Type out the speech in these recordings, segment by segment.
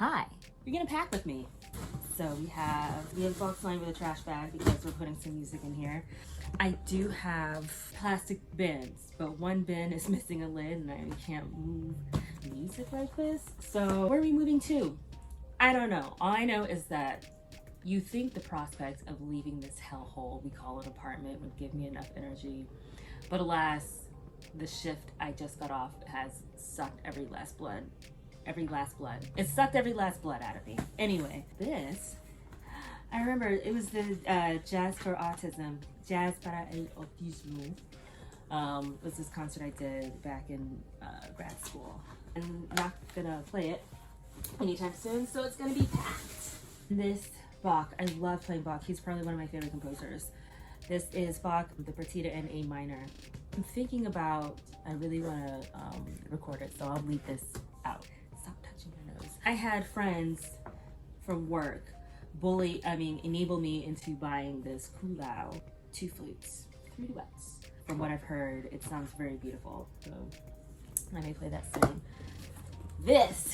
Hi, you're gonna pack with me. So we have a box line with a trash bag because we're putting some music in here. I do have plastic bins, but one bin is missing a lid and I can't move music like this. So where are we moving to? I don't know. All I know is that you think the prospect of leaving this hellhole we call an apartment would give me enough energy, but alas, the shift I just got off has sucked every last blood. It sucked every last blood out of me. Anyway, this, I remember it was the Jazz for Autism, Jazz para el Autismo, was this concert I did back in grad school. I'm not gonna play it anytime soon, so it's gonna be packed. This Bach, I love playing Bach. He's probably one of my favorite composers. This is Bach, the Partita in A minor. I'm thinking about, I really wanna record it, so I'll leave this out. Stop touching your nose. I had friends from work enable me into buying this Kulao, 2 flutes, 3 duets. From what I've heard, it sounds very beautiful. So let me play that soon. This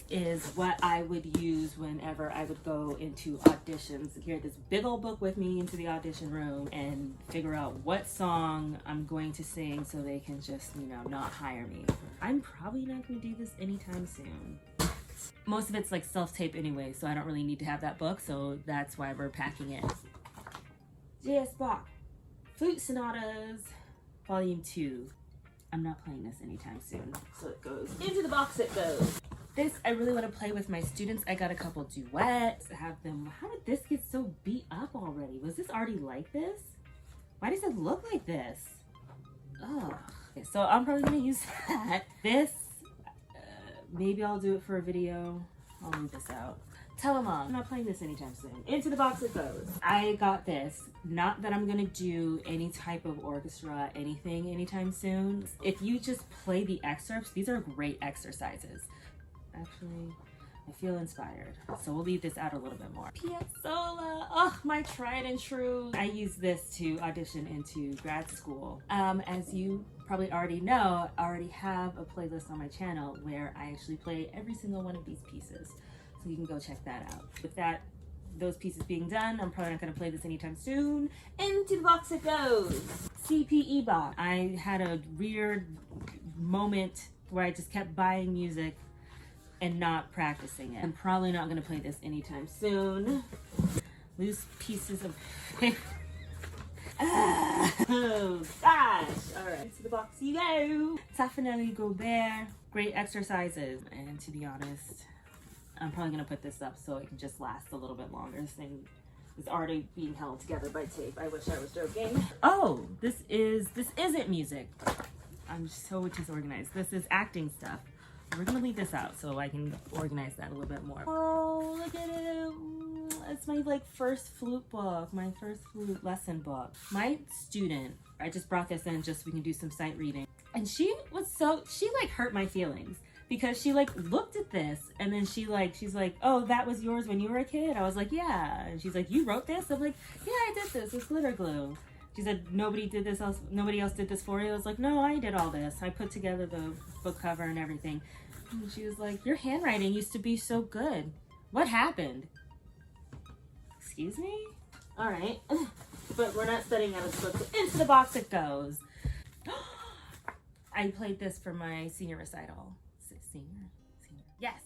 is what I would use whenever I would go into auditions. Carry this big old book with me into the audition room and figure out what song I'm going to sing so they can just, not hire me. I'm probably not going to do this anytime soon. Most of it's like self-tape anyway, so I don't really need to have that book, so that's why we're packing it. J.S. Bach, Flute Sonatas, Volume 2. I'm not playing this anytime soon, so it goes into the box. It goes. This, I really want to play with my students. I got a couple duets. Have them. How did this get so beat up already? Was this already like this? Why does it look like this? Ugh. Okay, so I'm probably gonna use that. This, maybe I'll do it for a video. I'll leave this out. Tell them all. I'm not playing this anytime soon. Into the box it goes. I got this. Not that I'm gonna do any type of orchestra, anything anytime soon. If you just play the excerpts, these are great exercises. Actually, I feel inspired. So we'll leave this out a little bit more. Piazzolla, oh, my tried and true. I use this to audition into grad school. As you probably already know, I already have a playlist on my channel where I actually play every single one of these pieces. So you can go check that out. With those pieces being done, I'm probably not gonna play this anytime soon. Into the box it goes. CPE Bach. I had a weird moment where I just kept buying music and not practicing it. I'm probably not gonna play this anytime soon. Loose pieces of oh gosh. All right, to the box you go. Taffanelli Gobert, great exercises. And to be honest, I'm probably gonna put this up so it can just last a little bit longer. This thing is already being held together by tape. I wish I was joking. Oh, this isn't music. I'm so disorganized. This is acting stuff. We're gonna leave this out so I can organize that a little bit more. Oh, look at it. It's my first flute book, my first flute lesson book. My student, I just brought this in just so we can do some sight reading. And she hurt my feelings because she looked at this and then she's like, oh, that was yours when you were a kid? I was like, yeah. And she's like, you wrote this? I'm like, yeah, I did this. It's glitter glue. She said, nobody else did this for you? I was like, no, I did all this. I put together the book cover and everything. And she was like, your handwriting used to be so good. What happened? Excuse me? All right. But we're not studying out of this book. So into the box it goes. I played this for my senior recital. Senior? Yes.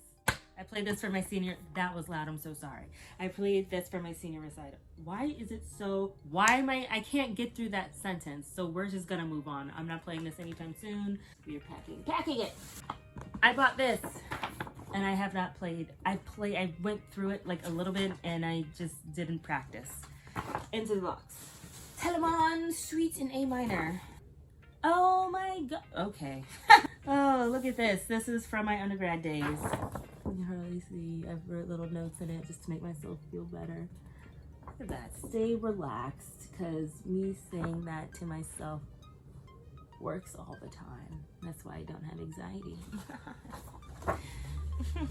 I played this for my senior, that was loud, I'm so sorry. I played this for my senior recital. Why is it so, I can't get through that sentence, so we're just gonna move on. I'm not playing this anytime soon. We are packing it. I bought this, and I have not played. I went through it a little bit, and I just didn't practice. Into the box. Telemann Suite in A minor. Oh my god, okay. Oh, look at this. This is from my undergrad days. You can hardly see. I've wrote little notes in it just to make myself feel better. Look at that. Stay relaxed, because me saying that to myself works all the time. That's why I don't have anxiety. Okay.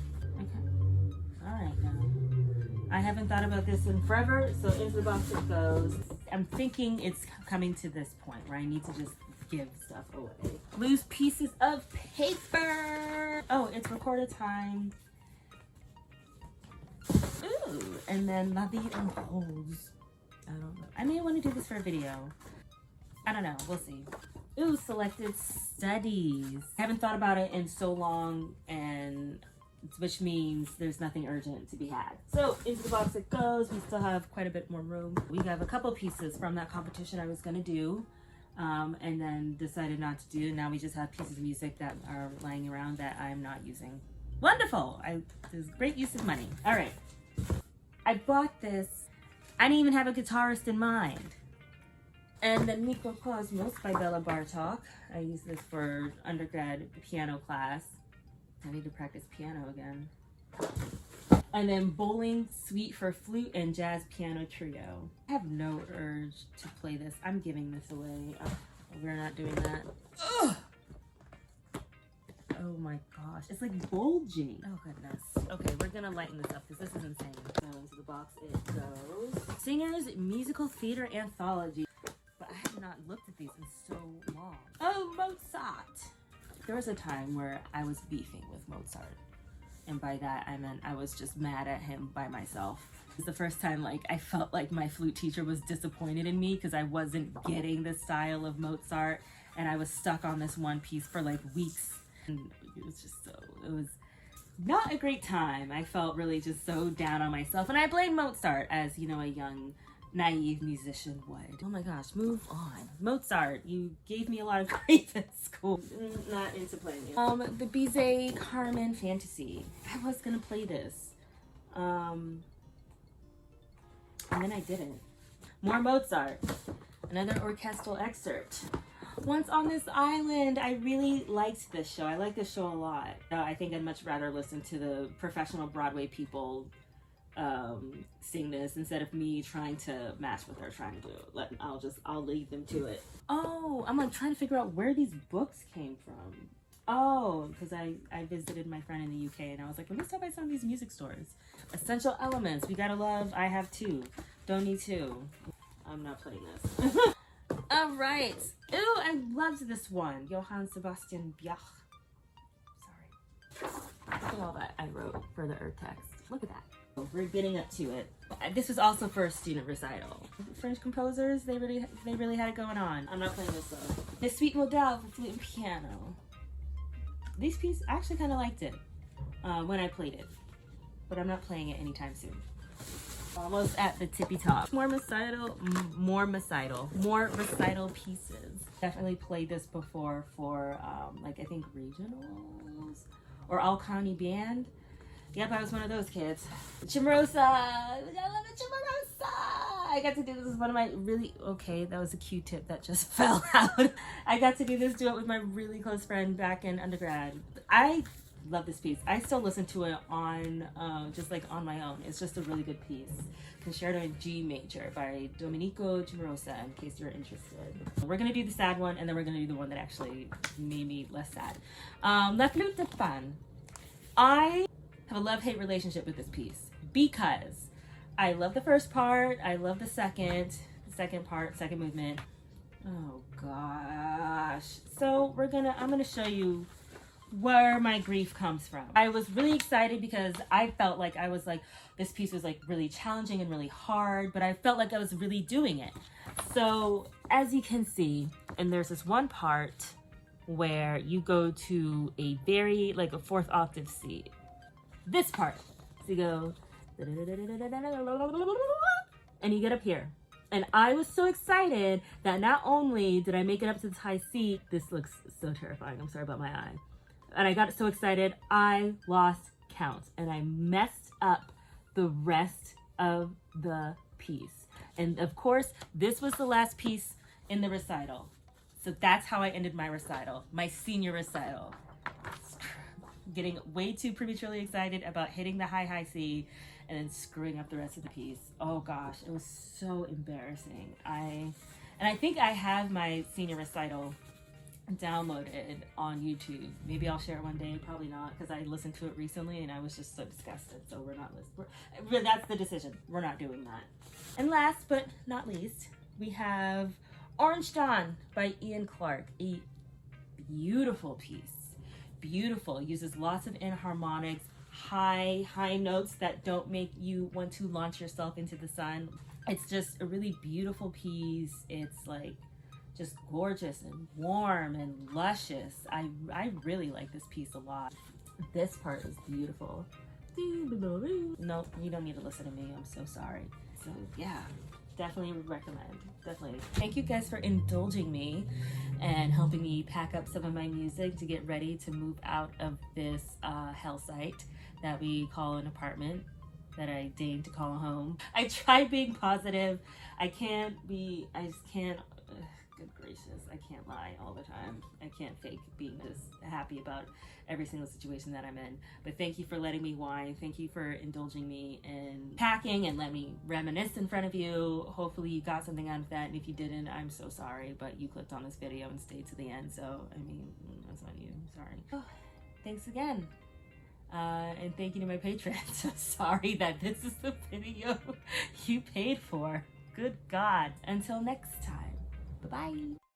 All right, now. I haven't thought about this in forever, so into the box it goes. I'm thinking it's coming to this point where I need to just give stuff away. Loose pieces of paper. Oh, it's record a time. Ooh, and then La Vie en Rose. I don't know. I may want to do this for a video. I don't know. We'll see. Ooh, selected studies. I haven't thought about it in so long, and which means there's nothing urgent to be had. So into the box it goes. We still have quite a bit more room. We have a couple pieces from that competition I was gonna do, and then decided not to do. Now we just have pieces of music that are lying around that I'm not using. Wonderful! There's great use of money. All right, I bought this. I didn't even have a guitarist in mind. And then Mikrokosmos by Bella Bartok. I use this for undergrad piano class. I need to practice piano again. And then Bowling Suite for flute and jazz piano trio. I have no urge to play this. I'm giving this away. Oh, we're not doing that. Ugh. Oh my gosh, it's like bulging. Oh goodness. Okay, we're gonna lighten this up because this is insane. So into the box it goes. Singers Musical Theater Anthology. But I have not looked at these in so long. Oh, Mozart! There was a time where I was beefing with Mozart. And by that, I meant I was just mad at him by myself. It was the first time like I felt like my flute teacher was disappointed in me because I wasn't getting the style of Mozart. And I was stuck on this one piece for like weeks. And it was just it was not a great time. I felt really just so down on myself. And I blame Mozart as, you know, a young naive musician would. Oh my gosh, move on. Mozart, you gave me a lot of grief at school. Not into playing it. The Bizet Carmen Fantasy. I was gonna play this. And then I didn't. More Mozart. Another orchestral excerpt. Once on This Island. I really liked this show. I like this show a lot. I think I'd much rather listen to the professional Broadway people sing this instead of me trying to match what they're trying to do. I'll lead them to it. Oh, I'm like trying to figure out where these books came from. Oh, because I visited my friend in the UK and I was like, let me stop by some of these music stores. Essential Elements, We Gotta Love, I Have Two, Don't Need Two. I'm not playing this. All right. Ooh, I loved this one. Johann Sebastian Bach. Sorry. Look at all that I wrote for the text. Look at that. We're getting up to it. This was also for a student recital. French composers, they really had it going on. I'm not playing this though. The Suite Modale for flute and piano. This piece, I actually kind of liked it when I played it, but I'm not playing it anytime soon. Almost at the tippy top. More recital pieces. Definitely played this before for like I think regionals or all county band. Yep, I was one of those kids. Cimarosa! I love it, Cimarosa! I got to do this with one of my that was a Q-tip that just fell out. I got to do this duet with my really close friend back in undergrad. I love this piece. I still listen to it on, just like on my own. It's just a really good piece. Concerto in G Major by Domenico Cimarosa, in case you're interested. We're gonna do the sad one, and then we're gonna do the one that actually made me less sad. La Flûte de Pan. I have a love-hate relationship with this piece because I love the first part, I love the second part, second movement. Oh gosh. So I'm gonna show you where my grief comes from. I was really excited because I felt like this piece was like really challenging and really hard, but I felt like I was really doing it. So as you can see, and there's this one part where you go to a very like a fourth octave C. This part. So you go, and you get up here. And I was so excited that not only did I make it up to this high C, this looks so terrifying. I'm sorry about my eye. And I got so excited, I lost count. And I messed up the rest of the piece. And of course, this was the last piece in the recital. So that's how I ended my recital, my senior recital. Getting way too prematurely excited about hitting the high C and then screwing up the rest of the piece. Oh gosh, it was so embarrassing. I think I have my senior recital downloaded on YouTube. Maybe I'll share it one day, probably not, because I listened to it recently and I was just so disgusted. So we're not listening. That's the decision. We're not doing that. And last but not least, we have Orange Dawn by Ian Clark, a beautiful piece. beautiful. It uses lots of enharmonics, high notes that don't make you want to launch yourself into the sun. It's just a really beautiful piece. It's like just gorgeous and warm and luscious. I really like this piece a lot. This part is beautiful. No, you don't need to listen to me. I'm so sorry. So yeah, definitely would recommend. Definitely. Thank you guys for indulging me and helping me pack up some of my music to get ready to move out of this hell site that we call an apartment, that I deign to call a home. I try being positive. I just can't, good gracious, I can't lie all the time. I can't fake being just happy about every single situation that I'm in. But thank you for letting me whine. Thank you for indulging me in packing and let me reminisce in front of you. Hopefully you got something out of that, and if you didn't, I'm so sorry, but you clicked on this video and stayed to the end, so I mean, that's on you. Sorry. Oh, thanks again. And thank you to my patrons. I'm sorry that this is the video you paid for. Good God. Until next time. Bye-bye.